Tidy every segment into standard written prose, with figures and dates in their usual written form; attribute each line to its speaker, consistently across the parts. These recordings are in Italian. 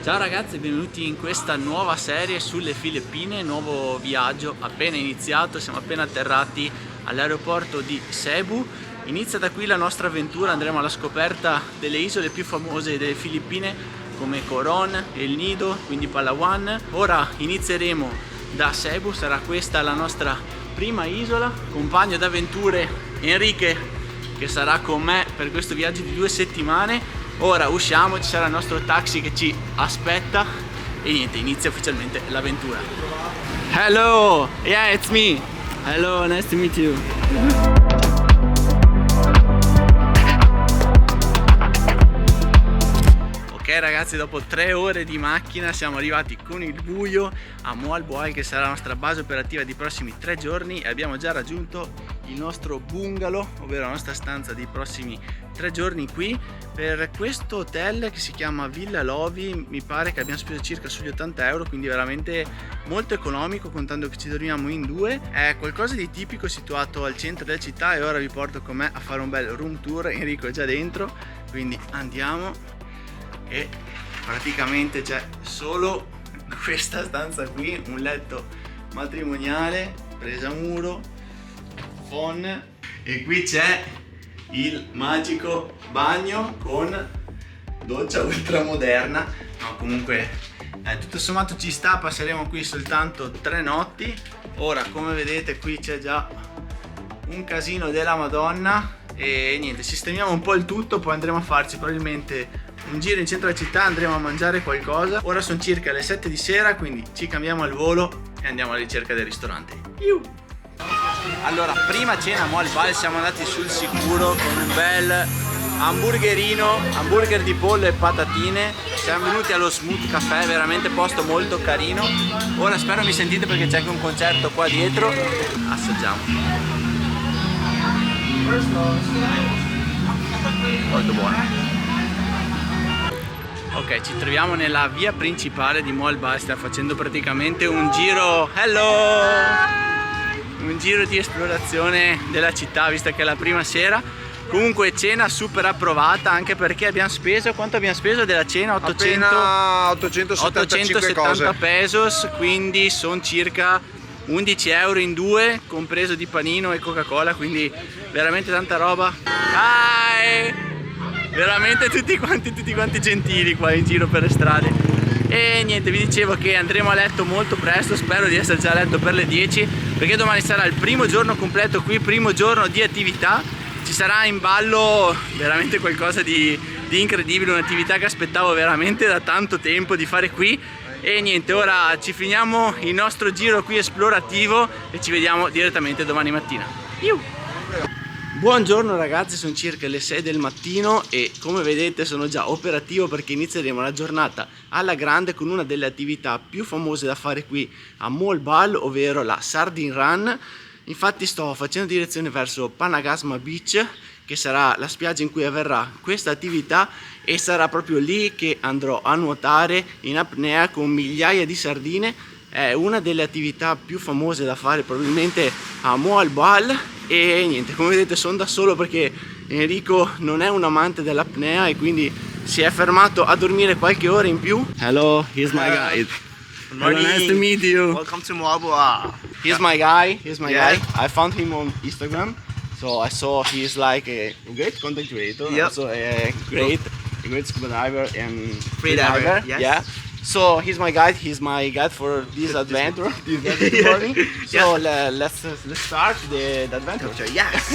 Speaker 1: Ciao ragazzi, benvenuti in questa nuova serie sulle Filippine, nuovo viaggio appena iniziato, siamo appena atterrati all'aeroporto di Cebu. Inizia da qui la nostra avventura, andremo alla scoperta delle isole più famose delle Filippine come Coron, El Nido, quindi Palawan. Ora inizieremo da Cebu, sarà questa la nostra prima isola. Compagno d'avventure Enrique che sarà con me per questo viaggio di 2 settimane. Ora usciamo, ci sarà il nostro taxi che ci aspetta e niente, inizia ufficialmente l'avventura. Hello, yeah, it's me. Hello, nice to meet you. Ok ragazzi, dopo 3 ore di macchina siamo arrivati con il buio a Moalboal, che sarà la nostra base operativa dei prossimi 3 giorni, e abbiamo già raggiunto il nostro bungalow, ovvero la nostra stanza dei prossimi 3 giorni qui per questo hotel che si chiama Villa Lovi. Mi pare che abbiamo speso circa sugli 80 euro, quindi veramente molto economico contando che ci dormiamo in 2. È qualcosa di tipico, situato al centro della città, e ora vi porto con me a fare un bel room tour. Enrico è già dentro, quindi andiamo. E praticamente c'è solo questa stanza qui, un letto matrimoniale, presa a muro, phon, e qui c'è il magico bagno con doccia ultramoderna. No, comunque tutto sommato ci sta, passeremo qui soltanto 3 notti. Ora come vedete qui c'è già un casino della Madonna e niente, sistemiamo un po' il tutto, poi andremo a farci probabilmente un giro in centro alla città, andremo a mangiare qualcosa. Ora sono circa le 7 di sera, quindi ci cambiamo al volo e andiamo alla ricerca del ristorante. Allora, prima cena a Moalboal siamo andati sul sicuro con un bel hamburger di pollo e patatine. Siamo venuti allo Smooth Café, veramente posto molto carino. Ora spero mi sentite perché c'è anche un concerto qua dietro. Assaggiamo. Molto buono. Ok, ci troviamo nella via principale di Moalboal, stiamo facendo praticamente un giro, un giro di esplorazione della città, visto che è la prima sera. Comunque cena super approvata, anche perché abbiamo speso, quanto abbiamo speso della cena? 870 pesos, quindi sono circa 11 euro in 2, compreso di panino e Coca-Cola, quindi veramente tanta roba. Hi! Veramente tutti quanti gentili qua in giro per le strade. E niente, vi dicevo che andremo a letto molto presto, spero di essere già a letto per le 10, perché domani sarà il primo giorno completo qui, primo giorno di attività. Ci sarà in ballo veramente qualcosa di incredibile, un'attività che aspettavo veramente da tanto tempo di fare qui. E niente, ora ci finiamo il nostro giro qui esplorativo e ci vediamo direttamente domani mattina. Buongiorno ragazzi, sono circa le 6 del mattino e come vedete sono già operativo perché inizieremo la giornata alla grande con una delle attività più famose da fare qui a Moalboal, ovvero la Sardine Run. Infatti sto facendo direzione verso Panagasma Beach, che sarà la spiaggia in cui avverrà questa attività, e sarà proprio lì che andrò a nuotare in apnea con migliaia di sardine. È una delle attività più famose da fare probabilmente a Moalboal. E niente, come vedete sono da solo perché Enrico non è un amante dell'apnea e quindi si è fermato a dormire qualche ora in più. Hello, here's my guide. Hello, nice to meet you.
Speaker 2: Welcome to Moalboal.
Speaker 1: Here's my guy. I found him on Instagram, so I saw he's like a great content creator, also a great scuba diver and
Speaker 2: Free diver. Yes.
Speaker 1: Yeah. So he's my guide for this adventure, this morning. So let's start the adventure.
Speaker 2: Yes.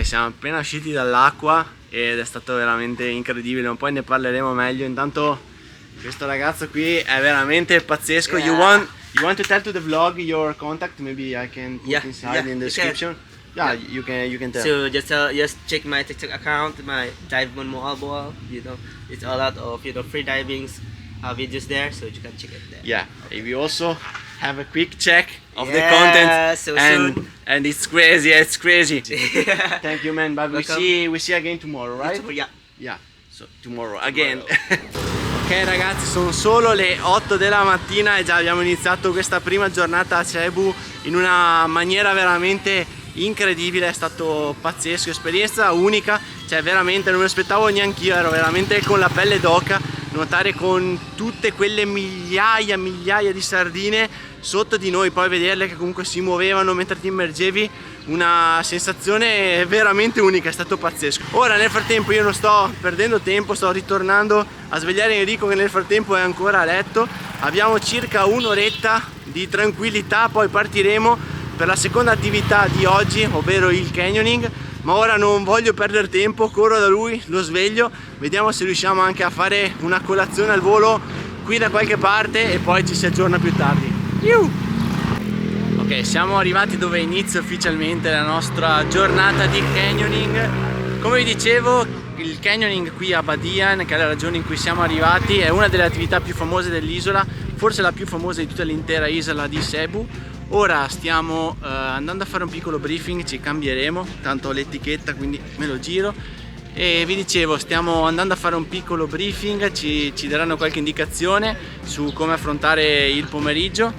Speaker 1: siamo appena usciti dall'acqua ed è stato veramente incredibile, ma poi ne parleremo meglio. Intanto questo ragazzo qui è veramente pazzesco.
Speaker 2: Yeah.
Speaker 1: You want to tell to the vlog your contact? Maybe I can put inside in the description. Yeah, you can tell.
Speaker 3: So just check my TikTok account, my Dive on Moalboal. You know, it's a lot of free divings videos there, so you can check it there.
Speaker 1: Yeah, we also have a quick check of the
Speaker 3: Yeah,
Speaker 1: content,
Speaker 3: so
Speaker 1: and it's crazy. It's crazy.
Speaker 3: Yeah.
Speaker 1: Thank you, man. But we see again tomorrow, right?
Speaker 3: Yeah.
Speaker 1: Yeah. So tomorrow again. Ok ragazzi, sono solo le 8 della mattina e già abbiamo iniziato questa prima giornata a Cebu in una maniera veramente incredibile. È stato pazzesco, esperienza unica, cioè veramente non me lo aspettavo neanche io, ero veramente con la pelle d'oca. Nuotare con tutte quelle migliaia di sardine sotto di noi, poi vederle che comunque si muovevano mentre ti immergevi, una sensazione veramente unica, è stato pazzesco. Ora nel frattempo io non sto perdendo tempo, sto ritornando a svegliare Enrico che nel frattempo è ancora a letto. Abbiamo circa un'oretta di tranquillità, poi partiremo per la seconda attività di oggi, ovvero il canyoning. Ma ora non voglio perdere tempo, corro da lui, lo sveglio, vediamo se riusciamo anche a fare una colazione al volo qui da qualche parte e poi ci si aggiorna più tardi. Ok, siamo arrivati dove inizia ufficialmente la nostra giornata di canyoning. Come vi dicevo, il canyoning qui a Badian, che è la regione in cui siamo arrivati, è una delle attività più famose dell'isola, forse la più famosa di tutta l'intera isola di Cebu. Ora stiamo andando a fare un piccolo briefing, ci cambieremo, tanto ho l'etichetta quindi me lo giro. E vi dicevo, stiamo andando a fare un piccolo briefing, ci daranno qualche indicazione su come affrontare il pomeriggio.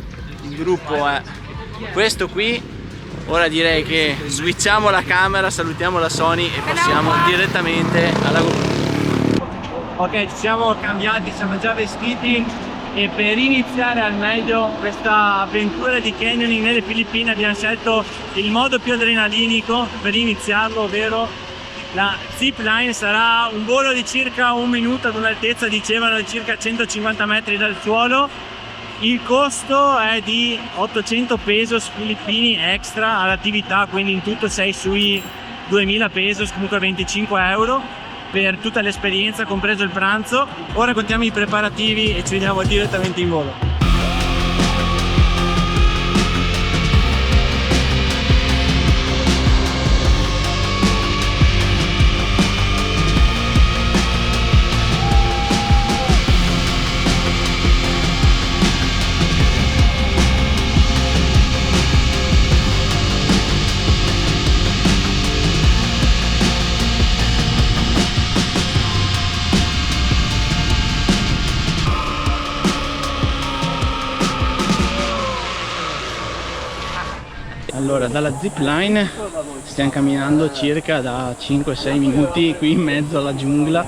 Speaker 1: Il gruppo è questo qui. Ora direi che switchiamo la camera, salutiamo la Sony e passiamo direttamente alla GoPro. Ok, ci siamo cambiati, siamo già vestiti. E per iniziare al meglio questa avventura di canyoning nelle Filippine abbiamo scelto il modo più adrenalinico per iniziarlo, ovvero la zip line. Sarà un volo di circa un minuto ad un'altezza, dicevano, di circa 150 metri dal suolo. Il costo è di 800 pesos filippini extra all'attività, quindi in tutto sei sui 2000 pesos, comunque 25 euro per tutta l'esperienza, compreso il pranzo. Ora contiamo i preparativi e ci vediamo direttamente in volo. Allora, dalla zip line stiamo camminando circa da 5-6 minuti qui in mezzo alla giungla.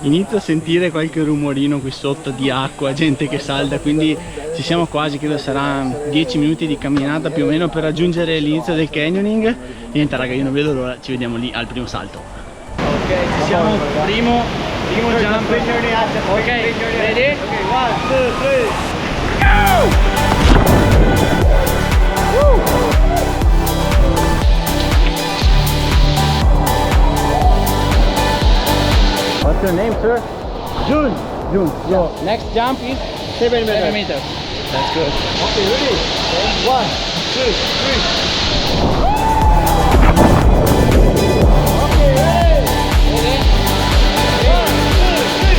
Speaker 1: Inizio a sentire qualche rumorino qui sotto di acqua, gente che salta, quindi ci siamo quasi, credo sarà 10 minuti di camminata più o meno per raggiungere l'inizio del canyoning. Niente raga, io non vedo l'ora, ci vediamo lì al primo salto. Ok, ci siamo, primo jump. Ok, ready? 1, 2, 3, go! What's your name, sir? June. June. Your next jump is 7 meters. That's good. Okay, ready? 1, 2, 3. Okay, ready? Ready? 1, 2, 3.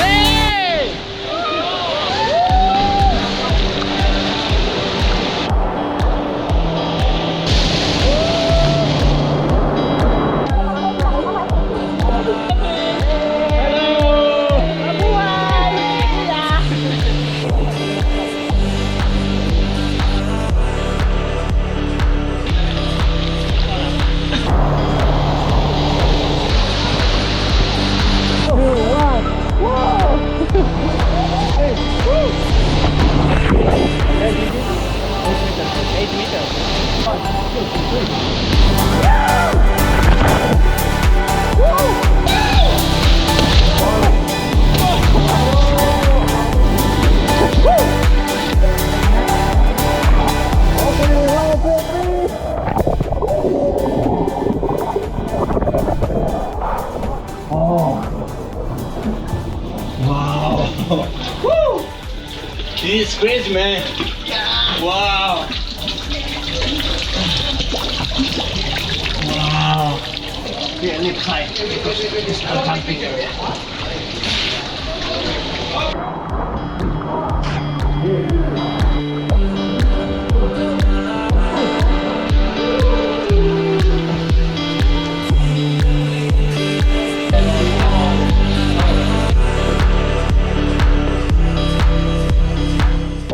Speaker 1: Hey! This is crazy, man. Wow. Wow. Here, left side. Camping area.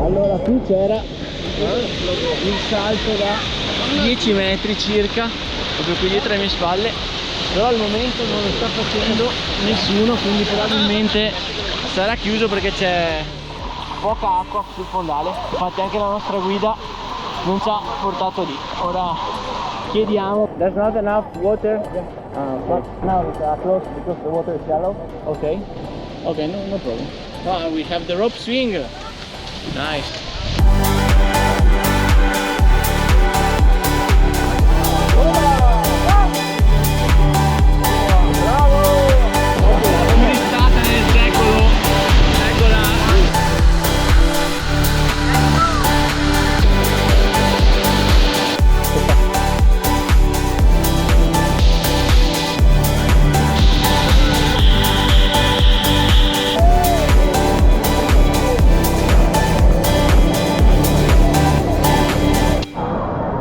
Speaker 1: Allora qui c'era il salto da 10 metri circa, proprio qui dietro alle mie spalle, però al momento non lo sta facendo nessuno, quindi probabilmente sarà chiuso perché c'è poca acqua sul fondale. Infatti anche la nostra guida non ci ha portato lì. Ora chiediamo. There's not enough water, but now it's close because the water is shallow. Okay, okay, no problem. We have the rope swing. Nice.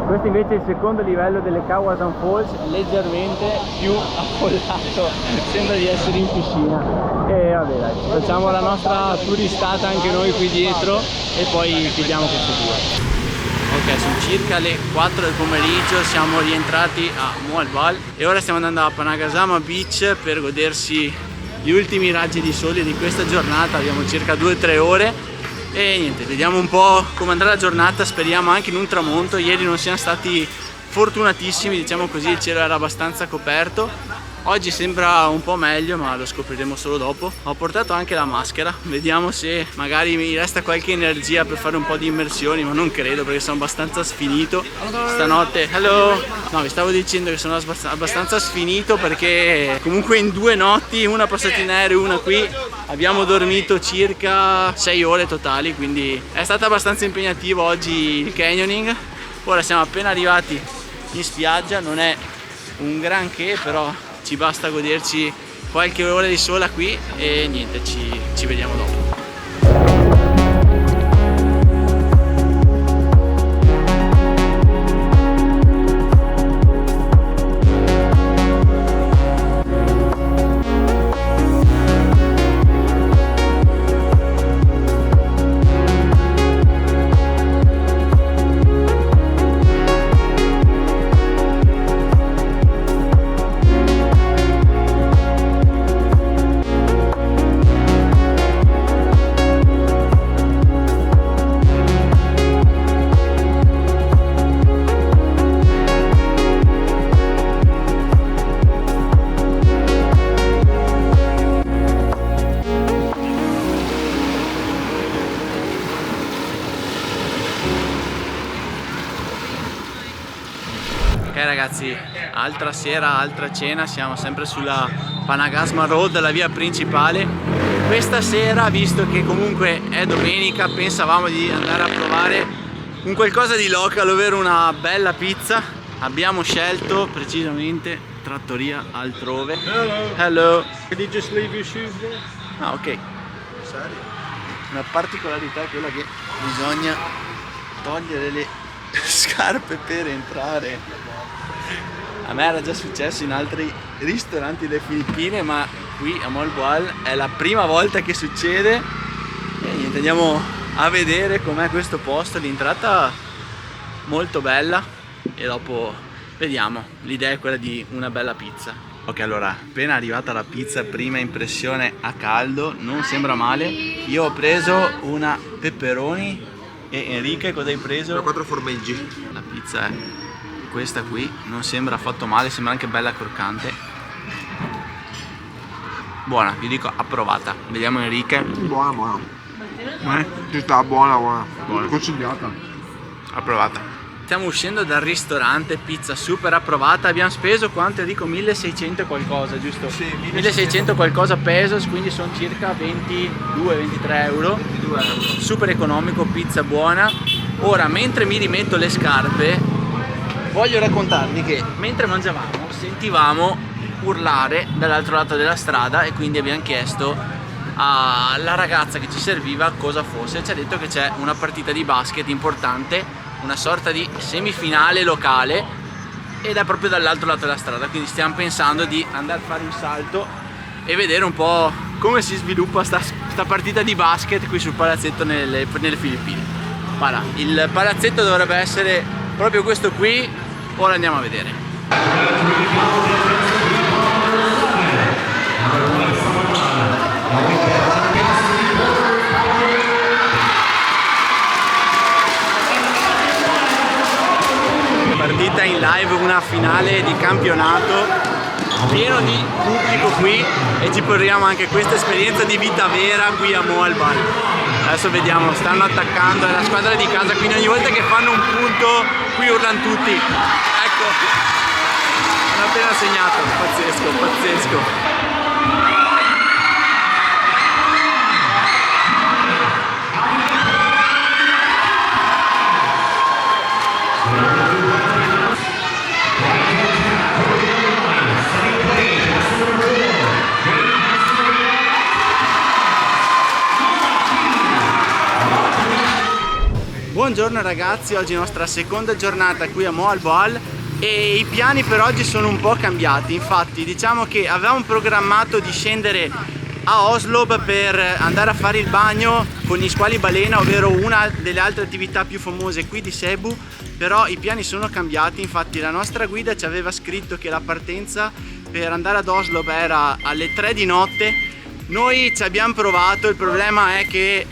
Speaker 1: Questo invece è il secondo livello delle Kawasan Falls, leggermente più affollato, sembra di essere in piscina. E vabbè dai, facciamo la nostra turistata anche noi qui dietro e poi chiudiamo questo tour. Ok, sono circa le 4 del pomeriggio, siamo rientrati a Moalboal e ora stiamo andando a Panagasama Beach per godersi gli ultimi raggi di sole di questa giornata. Abbiamo circa 2-3 ore. E niente, vediamo un po' come andrà la giornata, speriamo anche in un tramonto. Ieri non siamo stati fortunatissimi, diciamo così, il cielo era abbastanza coperto. Oggi sembra un po' meglio, ma lo scopriremo solo dopo. Ho portato anche la maschera, vediamo se magari mi resta qualche energia per fare un po' di immersioni, ma non credo perché sono abbastanza sfinito stanotte. Hello! No, vi stavo dicendo che sono abbastanza sfinito perché comunque in 2 notti, una passata in aereo e una qui, abbiamo dormito circa 6 ore totali, quindi è stato abbastanza impegnativo oggi il canyoning. Ora siamo appena arrivati in spiaggia, non è un granché, però ci basta goderci qualche ora di sole qui e niente, ci vediamo dopo. Ok ragazzi, altra sera, altra cena, siamo sempre sulla Panagasma Road, la via principale. Questa sera, visto che comunque è domenica, pensavamo di andare a provare un qualcosa di local, ovvero una bella pizza. Abbiamo scelto precisamente Trattoria Altrove.
Speaker 4: Hello.
Speaker 1: Hello.
Speaker 4: Did you just leave your shoes there?
Speaker 1: Ah, ok. Una particolarità è quella che bisogna togliere le scarpe per entrare. A me era già successo in altri ristoranti delle Filippine, ma qui a Moalboal è la prima volta che succede. E niente, andiamo a vedere com'è questo posto. L'entrata molto bella e dopo vediamo. L'idea è quella di una bella pizza. Ok, allora, appena arrivata la pizza, prima impressione a caldo, non sembra male. Io ho preso una pepperoni e Enrique cosa hai preso?
Speaker 2: 4 formaggi.
Speaker 1: La pizza è questa qui, non sembra affatto male, sembra anche bella croccante. Buona, vi dico approvata. Vediamo Enrique.
Speaker 2: Buona, buona. Ci sta, buona, buona.
Speaker 1: Buona.
Speaker 2: Consigliata.
Speaker 1: Approvata. Stiamo uscendo dal ristorante, pizza super approvata. Abbiamo speso quanto, Enrico? 1600 qualcosa, giusto?
Speaker 2: Sì,
Speaker 1: 1600 qualcosa pesos, quindi sono circa 22-23 euro.
Speaker 3: 22 euro.
Speaker 1: Super economico, pizza buona. Ora, mentre mi rimetto le scarpe, voglio raccontarvi che mentre mangiavamo sentivamo urlare dall'altro lato della strada e quindi abbiamo chiesto alla ragazza che ci serviva cosa fosse. Ci ha detto che c'è una partita di basket importante, una sorta di semifinale locale, ed è proprio dall'altro lato della strada, quindi stiamo pensando di andare a fare un salto e vedere un po' come si sviluppa sta partita di basket qui sul palazzetto nelle Filippine. Voilà, il palazzetto dovrebbe essere proprio questo qui, ora andiamo a vedere. Partita in live, una finale di campionato, pieno di pubblico qui, e ci portiamo anche questa esperienza di vita vera qui a Moalbal. Adesso vediamo, stanno attaccando, è la squadra di casa, quindi ogni volta che fanno un punto qui urlano tutti. Ecco, hanno appena segnato, pazzesco, pazzesco. Buongiorno ragazzi, oggi è la nostra seconda giornata qui a Moalboal e i piani per oggi sono un po' cambiati. Infatti diciamo che avevamo programmato di scendere a Oslo per andare a fare il bagno con gli squali balena, ovvero una delle altre attività più famose qui di Cebu, però i piani sono cambiati. Infatti la nostra guida ci aveva scritto che la partenza per andare ad Oslo era alle 3 di notte. Noi ci abbiamo provato, il problema è che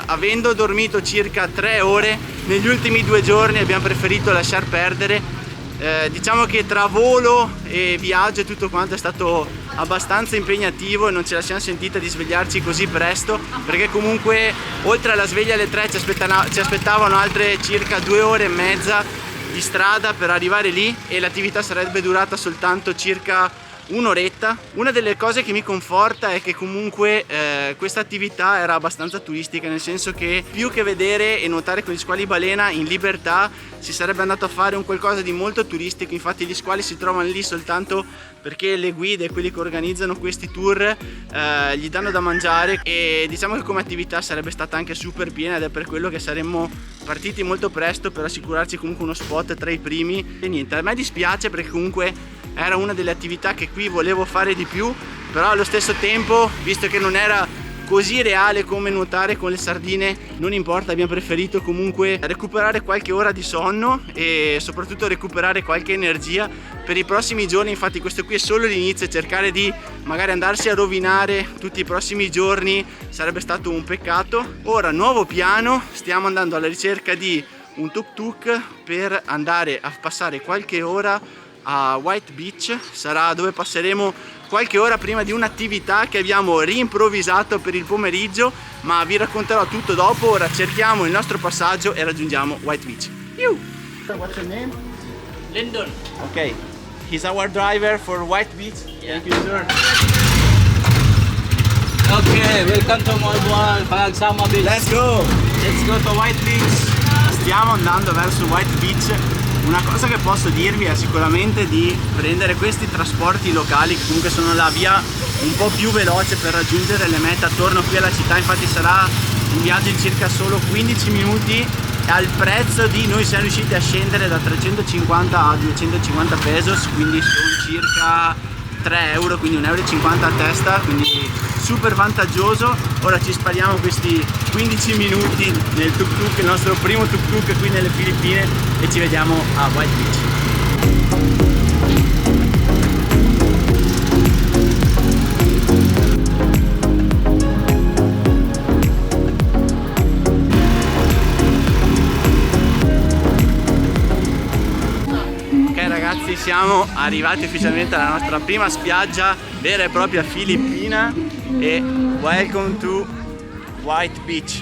Speaker 1: avendo dormito circa 3 ore negli ultimi 2 giorni abbiamo preferito lasciar perdere. Diciamo che tra volo e viaggio e tutto quanto è stato abbastanza impegnativo e non ce la siamo sentita di svegliarci così presto, perché comunque oltre alla sveglia alle 3 ci aspettavano altre circa 2 ore e mezza di strada per arrivare lì e l'attività sarebbe durata soltanto circa un'oretta. Una delle cose che mi conforta è che comunque questa attività era abbastanza turistica, nel senso che più che vedere e nuotare con gli squali balena in libertà si sarebbe andato a fare un qualcosa di molto turistico. Infatti gli squali si trovano lì soltanto perché le guide, quelli che organizzano questi tour, gli danno da mangiare, e diciamo che come attività sarebbe stata anche super piena, ed è per quello che saremmo partiti molto presto per assicurarci comunque uno spot tra i primi. E niente, a me dispiace perché comunque era una delle attività che qui volevo fare di più, però allo stesso tempo, visto che non era così reale come nuotare con le sardine, non importa, abbiamo preferito comunque recuperare qualche ora di sonno e soprattutto recuperare qualche energia per i prossimi giorni. Infatti questo qui è solo l'inizio, e cercare di magari andarsi a rovinare tutti i prossimi giorni sarebbe stato un peccato. Ora, nuovo piano, stiamo andando alla ricerca di un tuk tuk per andare a passare qualche ora a White Beach. Sarà dove passeremo qualche ora prima di un'attività che abbiamo rimprovvisato per il pomeriggio, ma vi racconterò tutto dopo. Ora cerchiamo il nostro passaggio e raggiungiamo White Beach. What's your name?
Speaker 3: Lyndon.
Speaker 1: Ok, he's our driver for White Beach.
Speaker 3: Yeah.
Speaker 1: Thank you, sir.
Speaker 3: Okay, welcome to Moalboal, Panagsama Beach.
Speaker 1: Let's go!
Speaker 3: Let's go to White Beach.
Speaker 1: Stiamo andando verso White Beach. Una cosa che posso dirvi è sicuramente di prendere questi trasporti locali, che comunque sono la via un po' più veloce per raggiungere le mete attorno qui alla città. Infatti sarà un viaggio di circa solo 15 minuti, al prezzo di, noi siamo riusciti a scendere da 350 a 250 pesos, quindi sono circa 3 euro, quindi 1,50 € a testa, quindi super vantaggioso. Ora ci spariamo questi 15 minuti nel tuk tuk, il nostro primo tuk tuk qui nelle Filippine, e ci vediamo a White Beach. Ragazzi, siamo arrivati ufficialmente alla nostra prima spiaggia vera e propria filippina, e welcome to White Beach.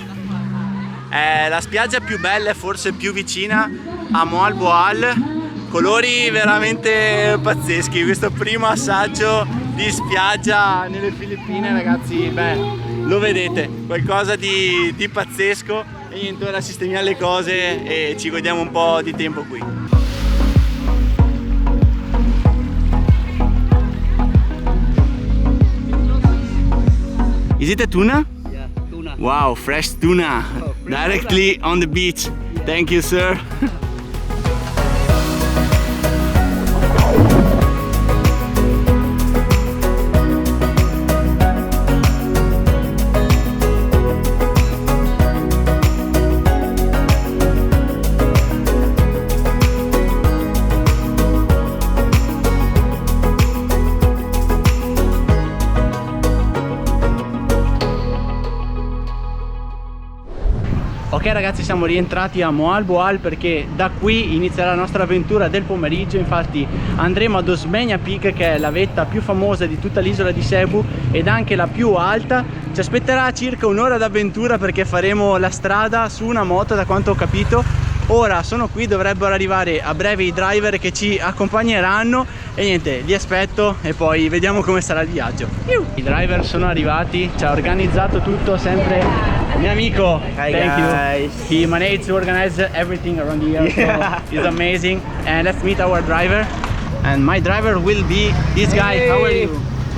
Speaker 1: È la spiaggia più bella e forse più vicina a Moal Boal, colori veramente pazzeschi. Questo primo assaggio di spiaggia nelle Filippine, ragazzi, beh, lo vedete, qualcosa di pazzesco. E niente, ora sistemiamo le cose e ci godiamo un po' di tempo qui. Is it a tuna?
Speaker 3: Yeah, tuna.
Speaker 1: Wow, fresh tuna, directly on the beach. Thank you, sir. Ok ragazzi, siamo rientrati a Moal Boal perché da qui inizierà la nostra avventura del pomeriggio. Infatti andremo ad Osmeña Peak, che è la vetta più famosa di tutta l'isola di Cebu ed anche la più alta. Ci aspetterà circa un'ora d'avventura perché faremo la strada su una moto, da quanto ho capito. Ora sono qui, dovrebbero arrivare a breve i driver che ci accompagneranno e niente, li aspetto e poi vediamo come sarà il viaggio. I driver sono arrivati, ci ha organizzato tutto sempre il mio amico.
Speaker 3: Hi
Speaker 1: Thank
Speaker 3: guys.
Speaker 1: you. He managed to organize everything around here.
Speaker 3: Yeah.
Speaker 1: So it's amazing. And let's meet our driver. And my driver will be this guy.
Speaker 5: Hey.
Speaker 1: How are you?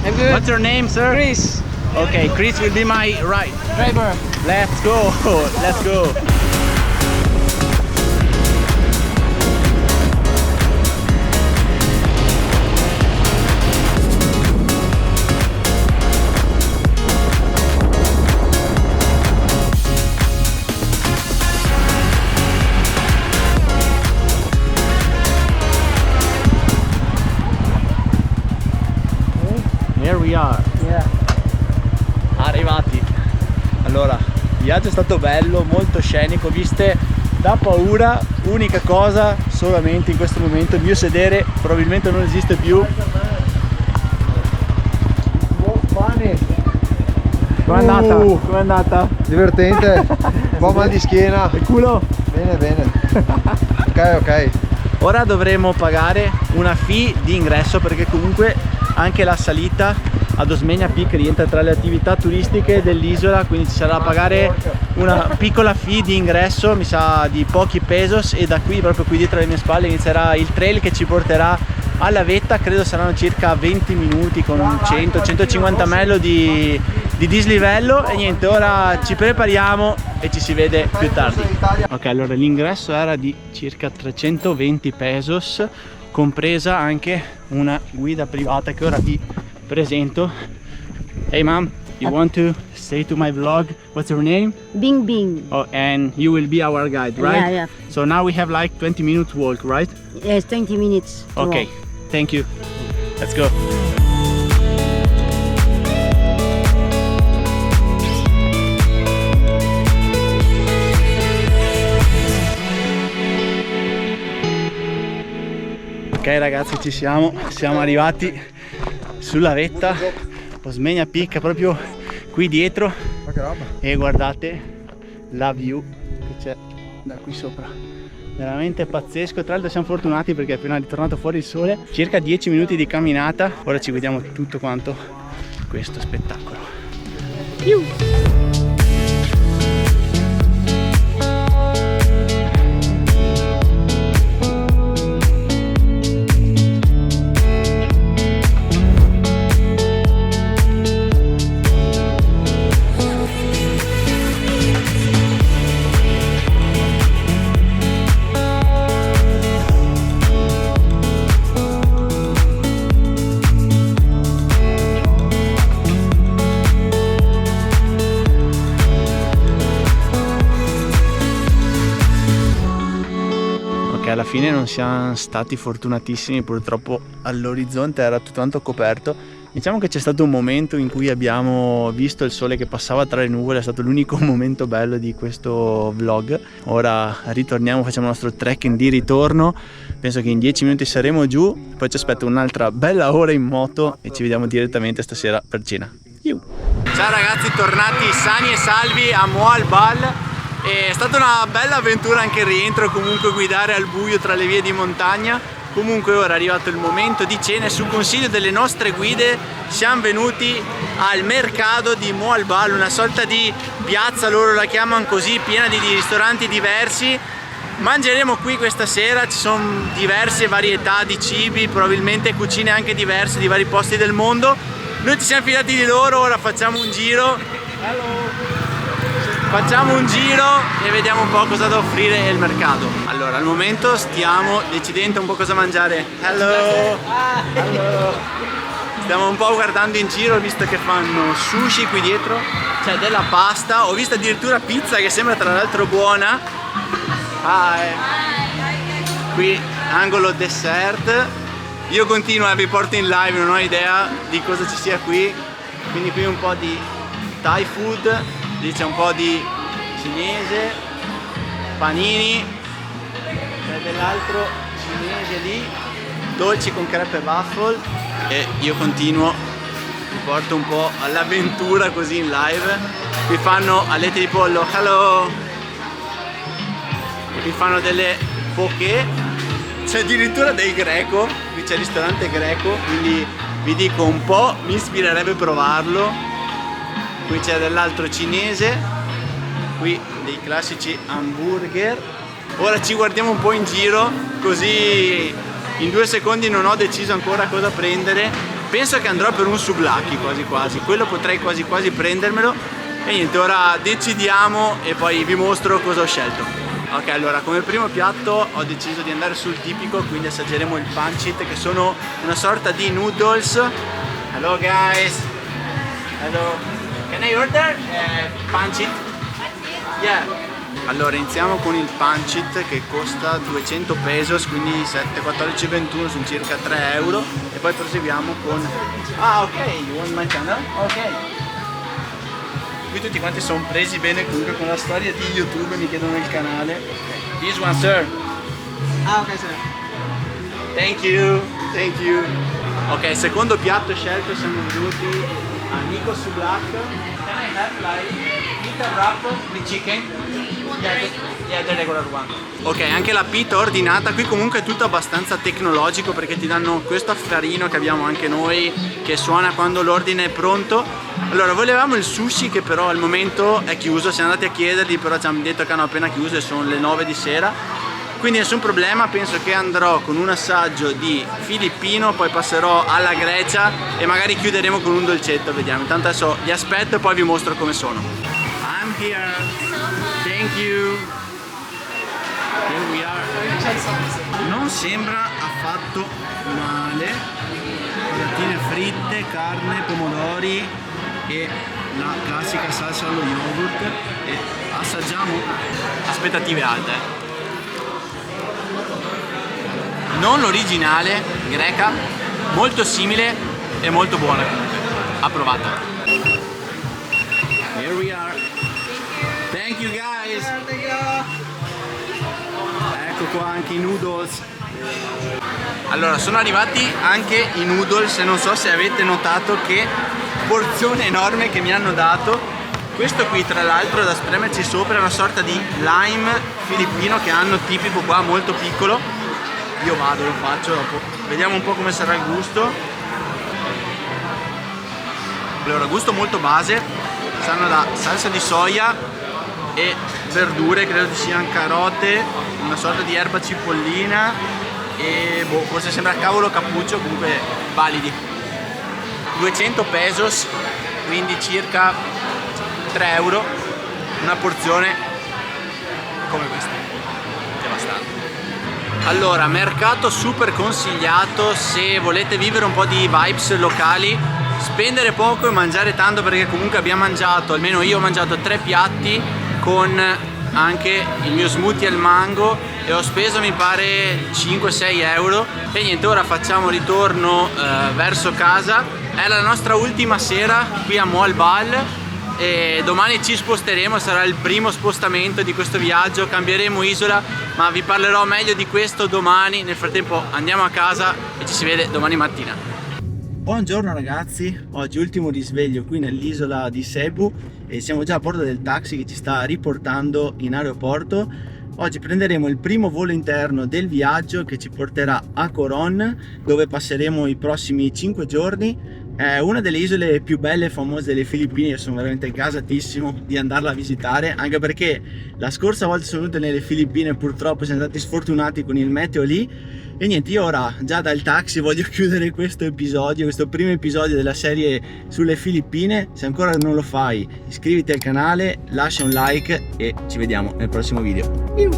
Speaker 5: I'm good.
Speaker 1: What's your name, sir?
Speaker 5: Chris,
Speaker 1: Okay, Chris will be my right.
Speaker 5: driver.
Speaker 1: Let's go. Let's go. Here we are.
Speaker 5: Yeah.
Speaker 1: Arrivati. Allora, il viaggio è stato bello, molto scenico, viste da paura. Unica cosa, solamente in questo momento il mio sedere probabilmente non esiste più. Com'è andata? Com'è andata?
Speaker 6: Divertente, un po' mal di schiena.
Speaker 1: Il culo?
Speaker 6: Bene, bene. Ok.
Speaker 1: Ora dovremo pagare una fee di ingresso perché comunque anche la salita ad Osmeña Peak rientra tra le attività turistiche dell'isola, quindi ci sarà da pagare una piccola fee di ingresso, mi sa di pochi pesos, e da qui, proprio qui dietro alle mie spalle, inizierà il trail che ci porterà alla vetta. Credo saranno circa 20 minuti con 100-150 mello di dislivello e niente, ora ci prepariamo e ci si vede più tardi. Ok, allora l'ingresso era di circa 320 pesos, compresa anche una guida privata che ora vi presento. Hey mom, you want to say to my vlog what's your name?
Speaker 7: Bing Bing.
Speaker 1: Oh, and you will be our guide, right?
Speaker 7: Yeah.
Speaker 1: So now we have like 20 minutes walk, right?
Speaker 7: Yes, 20 minutes. to
Speaker 1: Okay,
Speaker 7: walk.
Speaker 1: thank you. Let's go. Ok ragazzi, ci siamo arrivati sulla vetta Osmeña Peak, proprio qui dietro,
Speaker 6: Ma che roba.
Speaker 1: e guardate la view che c'è da qui sopra, veramente pazzesco. Tra l'altro siamo fortunati perché è appena ritornato fuori il sole. Circa 10 minuti di camminata, ora ci vediamo tutto quanto questo spettacolo. Alla fine non siamo stati fortunatissimi, purtroppo all'orizzonte era tutto quanto coperto. Diciamo che c'è stato un momento in cui abbiamo visto il sole che passava tra le nuvole, è stato l'unico momento bello di questo vlog. Ora ritorniamo, facciamo il nostro trekking di ritorno, penso che in 10 minuti saremo giù, poi ci aspetta un'altra bella ora in moto e ci vediamo direttamente stasera per cena. Ciao ragazzi, tornati sani e salvi a Moal Boal. È stata una bella avventura anche il rientro, comunque guidare al buio tra le vie di montagna. Comunque ora è arrivato il momento di cena e su consiglio delle nostre guide siamo venuti al mercato di Moalbal, una sorta di piazza, loro la chiamano così, piena di ristoranti diversi. Mangeremo qui questa sera, ci sono diverse varietà di cibi, probabilmente cucine anche diverse di vari posti del mondo. Noi ci siamo fidati di loro, ora facciamo un giro. Facciamo un giro e vediamo un po' cosa da offrire il mercato. Allora, al momento stiamo decidendo un po' cosa mangiare. Hello! Hello! Stiamo un po' guardando in giro, visto che fanno sushi qui dietro, c'è della pasta, ho visto addirittura pizza che sembra tra l'altro buona. Qui angolo dessert. Io continuo e vi porto in live, non ho idea di cosa ci sia qui. Quindi qui un po' di Thai food, lì c'è un po' di cinese, panini, c'è dell'altro cinese lì, dolci con crepe e waffle, e io continuo, vi porto un po' all'avventura così in live. Qui fanno alette di pollo, hello! Qui fanno delle poké, c'è addirittura del greco, qui c'è il ristorante greco, quindi vi dico un po', mi ispirerebbe provarlo. Qui c'è dell'altro cinese, qui dei classici hamburger. Ora ci guardiamo un po' in giro, così in 2 secondi non ho deciso ancora cosa prendere. Penso che andrò per un souvlaki quasi quasi, quello potrei quasi quasi prendermelo. E niente, ora decidiamo e poi vi mostro cosa ho scelto. Ok, allora come primo piatto ho deciso di andare sul tipico, quindi assaggeremo il pancit, che sono una sorta di noodles. Hello guys! Hello! Can I order pancit? Yeah. Allora iniziamo con il pancit che costa 200 pesos, quindi 7, 14, 21 sono circa 3 euro. E poi proseguiamo con... Ah ok, you want my channel? Ok. Qui tutti quanti sono presi bene comunque con la storia di YouTube, mi chiedono il canale. This one sir.
Speaker 3: Ah, ok sir.
Speaker 1: Thank you, thank you. Ok, secondo piatto scelto, siamo venuti a Nico Souvlak. Can I have like pita wrap with chicken? Yeah, the regular one. Ok, anche la pita ordinata, qui comunque è tutto abbastanza tecnologico perché ti danno questo affarino che abbiamo anche noi che suona quando l'ordine è pronto. Allora, volevamo il sushi che però al momento è chiuso, siamo andati a chiedergli, però ci hanno detto che hanno appena chiuso e sono le 9 di sera. Quindi nessun problema, penso che andrò con un assaggio di filippino, poi passerò alla Grecia e magari chiuderemo con un dolcetto, vediamo. Intanto adesso li aspetto e poi vi mostro come sono. I'm here, thank you. Here we are. Non sembra affatto male. Patatine fritte, carne, pomodori e la classica salsa allo yogurt. E assaggiamo. Aspettative alte. Non originale, greca, molto simile e molto buona comunque. Approvata. Here we are. Thank you guys. Ecco qua anche i noodles. Allora, sono arrivati anche i noodles e non so se avete notato che porzione enorme che mi hanno dato. Questo qui tra l'altro da spremerci sopra è una sorta di lime filippino che hanno tipico qua, molto piccolo. Io vado, lo faccio dopo, vediamo un po' come sarà il gusto. Allora, gusto molto base, sanno da salsa di soia e verdure, credo ci siano carote, una sorta di erba cipollina e boh, forse sembra cavolo cappuccio, comunque validi. 200 pesos, quindi circa 3 euro, una porzione come questa, devastante. Allora, mercato super consigliato se volete vivere un po' di vibes locali, spendere poco e mangiare tanto, perché comunque abbiamo mangiato, almeno io ho mangiato 3 piatti con anche il mio smoothie al mango e ho speso mi pare 5-6 euro. E niente, ora facciamo ritorno verso casa. È la nostra ultima sera qui a Moalbal e domani ci sposteremo, sarà il primo spostamento di questo viaggio, cambieremo isola, ma vi parlerò meglio di questo domani. Nel frattempo andiamo a casa e ci si vede domani mattina. Buongiorno ragazzi, oggi ultimo risveglio qui nell'isola di Cebu e siamo già a bordo del taxi che ci sta riportando in aeroporto. Oggi prenderemo il primo volo interno del viaggio che ci porterà a Coron, dove passeremo i prossimi 5 giorni. È una delle isole più belle e famose delle Filippine, io sono veramente gasatissimo di andarla a visitare, anche perché la scorsa volta sono venuto nelle Filippine, purtroppo siamo stati sfortunati con il meteo lì. E niente, io ora già dal taxi voglio chiudere questo episodio, questo primo episodio della serie sulle Filippine. Se ancora non lo fai, iscriviti al canale, lascia un like e ci vediamo nel prossimo video.